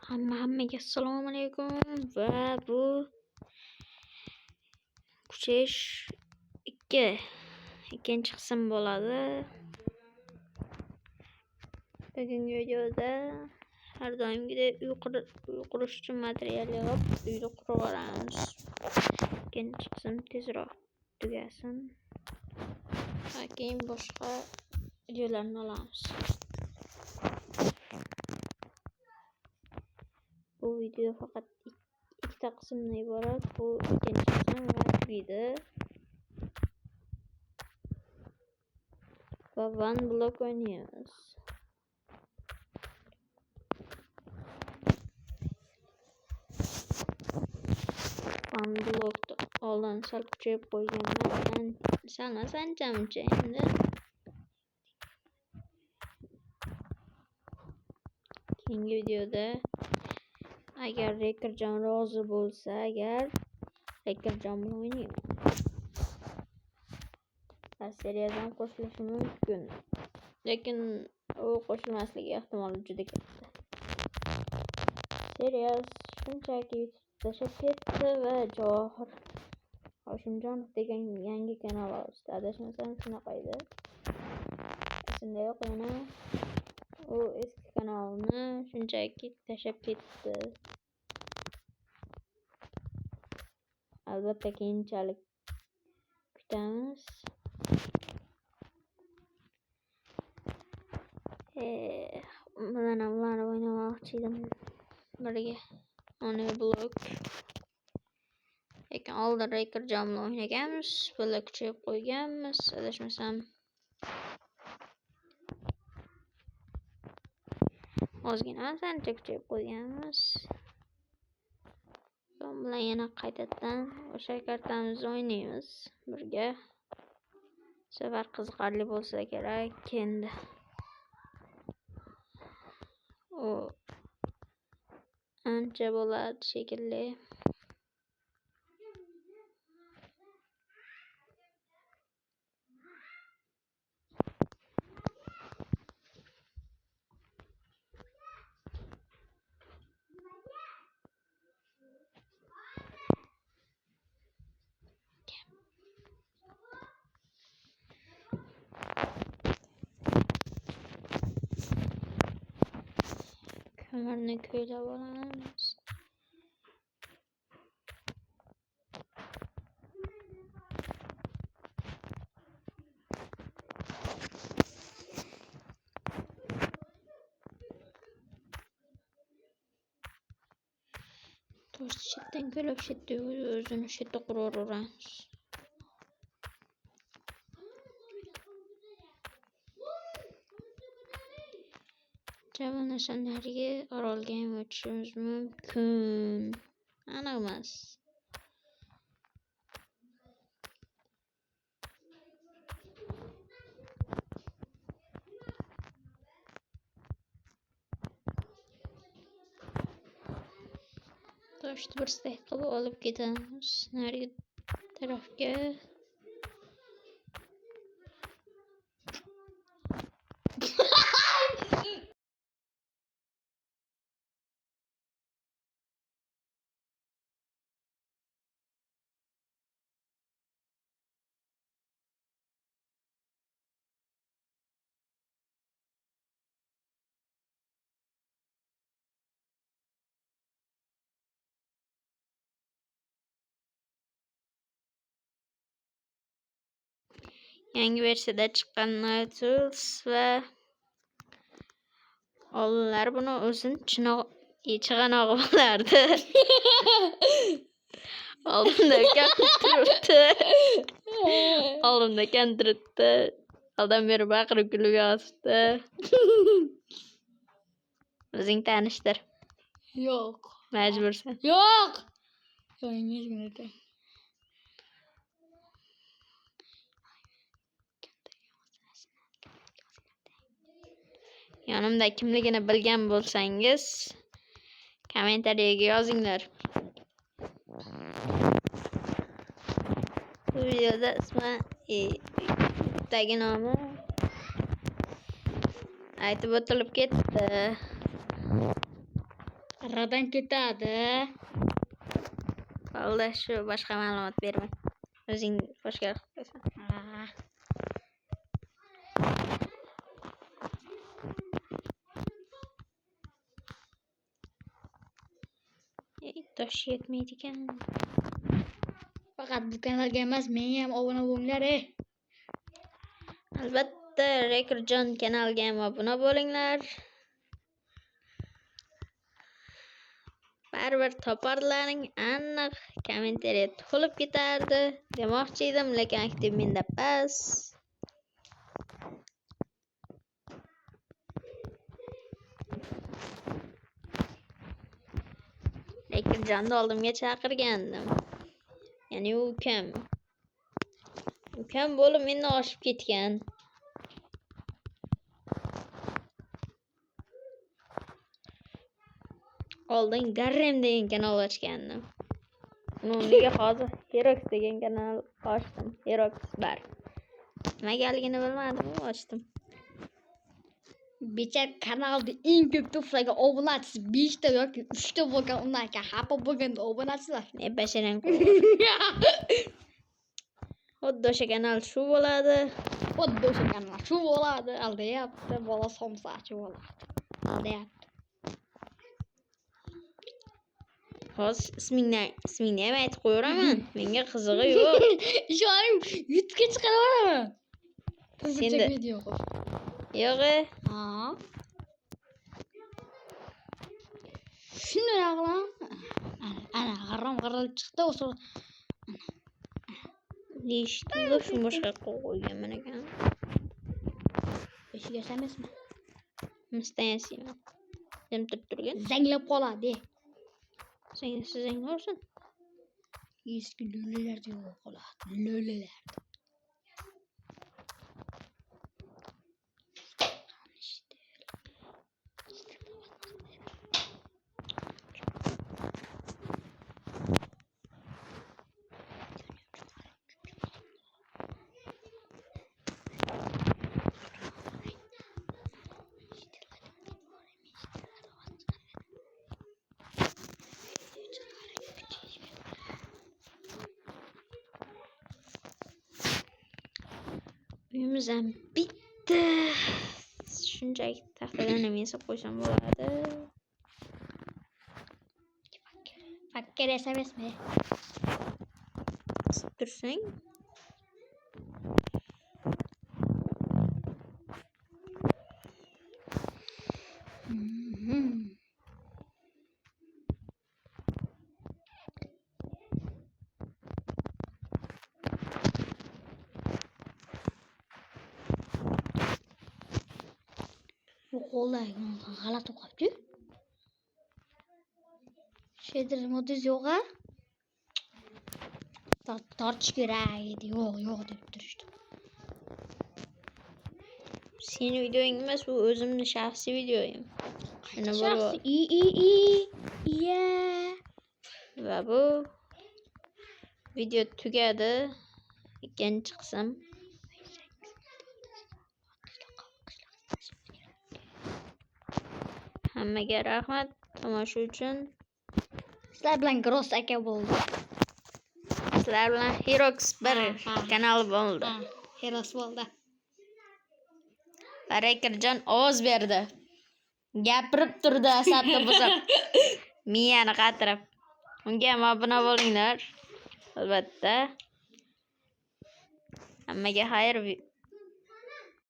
Hammaga assalomu alaykum va bu kuchayish ikkinchi qism bo'ladi. Bugungi videoda har doimgidek uy qurish uchun material yig'ib uyni qurib olamiz. Ikkinchi qism tezroq tugasin. Keyin boshqa videolarni olamiz. Bu video faqat ikkita qismdan iborat. Bu ikkinchi qism va tugaydi. Va one block o'ynaymiz. One blockni oldin sal kuchayib qo'yganman. Salmas ancha endi. Keyingi videoda agar Rekerjon rozi bo'lsa, Rekerjon bilan o'ynayman. Seriyadan qo'shilishi mumkin. Lekin u qo'shilmasligi ehtimoli juda katta. Seriya shunchaki tashlab ketdi va Javohir Hoshimjonov degan yangi kanal ochdi. Adashmasam shunaqa edi. Esimda yo'q yana. U eski kanalni shunchaki tashlab ketdi. Albatta keyinchalik kutamiz. Bilan ularni o'ynamoqchi edim birga. Ona blok. Lekin oldin Rekerjon bilan o'ynaganmiz. Bular kuchayib qo'yganmiz. Adashmasam ozgina ancha kuchayib qo'yganmiz. Son bilan yana qaytadan o'sha kartamizni o'ynaymiz birga. Safar qiziqarli bo'lsa kerak endi. O ancha bo'ladi shekilli. Ko'mirni ko'ylab olamiz. To'rt chetdan ko'ylab chetda o'zini chetda quraveramiz. Javob narsani orolga ham o'tishimiz mumkin. Aniq emas. Toshni bir stek qilib olib ketamiz narigi tarafga. Yangi versiyada chiqqan Nautilus va olimlar buni o'zini chig'anog'i bo'lardi. Oldimda kan turibdi. Oldin beri baqirib kulib yotibdi. O'zing tanishtir. Yo'q. Majbursan. Yo'q. Yo'q, Yonimda kimligini bilgan bo'lsangiz, kommentariyaga yozinglar. Bu videoda ismi nomi aytib o'tilib ketdi. Aradan ketadi. Bo'ldi, shu boshqa ma'lumot bermang. O'zing qo'shgan qo'ysan. Ha. Tosh yetmaydi ekan. Faqat bu kanalga emas, menga ham obuna bo'linglar. Albatta, Rekerjon kanaliga ham obuna bo'linglar. Baribir toparlaring aniq kommentariya to'lib ketardi demoqchi edim, lekin aktiv menda bas. Rekerjonni oldimga chaqirgandim. Ya'ni ukam. Ukam bo'lib mendan oshib ketgan. Oldin Garrem degan kanal ochgandim. Unga hozir Herox degan kanal ochdim. Herox bar. Nimaligini bilmadim, ochdim. Becha kanalda eng ko'p to'plagan obunachisi 5 ta yoki 3 ta bo'lgan, undan keyin xafa bo'lganda obunachilar. Ne basharang. Xuddi o'sha kanal shu bo'ladi. Xuddi o'sha kanal shu bo'ladi, aldayapti, bola somsachi bo'ladi. Aldayapti. Hozir ismingni ham aytib qo'yaraman. Menga qizig'i yo'q. Ishoning YouTube'ga chiqaraman. Senda video qo'sh. yo'q. Ha. Shuni qilaman. Ana g'aram chiqdi o'sha. Eshitdi, shu boshqa qo'yganman ekan. Eshiga emasmi? Mustayasiyman. Jim turgan. Zanglab qoladi. Sizing olsun. Eski lo'lilar deb qoladi. Lo'lilar. Uyimiz ham bitti. Shunchaki taxtadan ham yasab qo'ysam bo'ladi. Fakkar yasamasmi? Tursang. Bu qo'llar g'alati o'qibdi. Shader moduz yo'q-a? Tortish kerak edi. Yo'q deb turishdi. Sening videoing emas, bu o'zimning shaxsiy videoyim. Mana bu iya. va bu video tugadi. Ikkinchi qism. Hammaga rahmat tomosha uchun. Sizlar bilan Gross aka bo'ldi. Sizlar bilan Herox bir kanal bo'ldi. Herox bo'ldi. Rekerjon ovoz berdi. Gapirib turdi asabni buzib. Miyani qatirib. Unga ham obuna bo'linglar. Albatta. Hammaga xayr.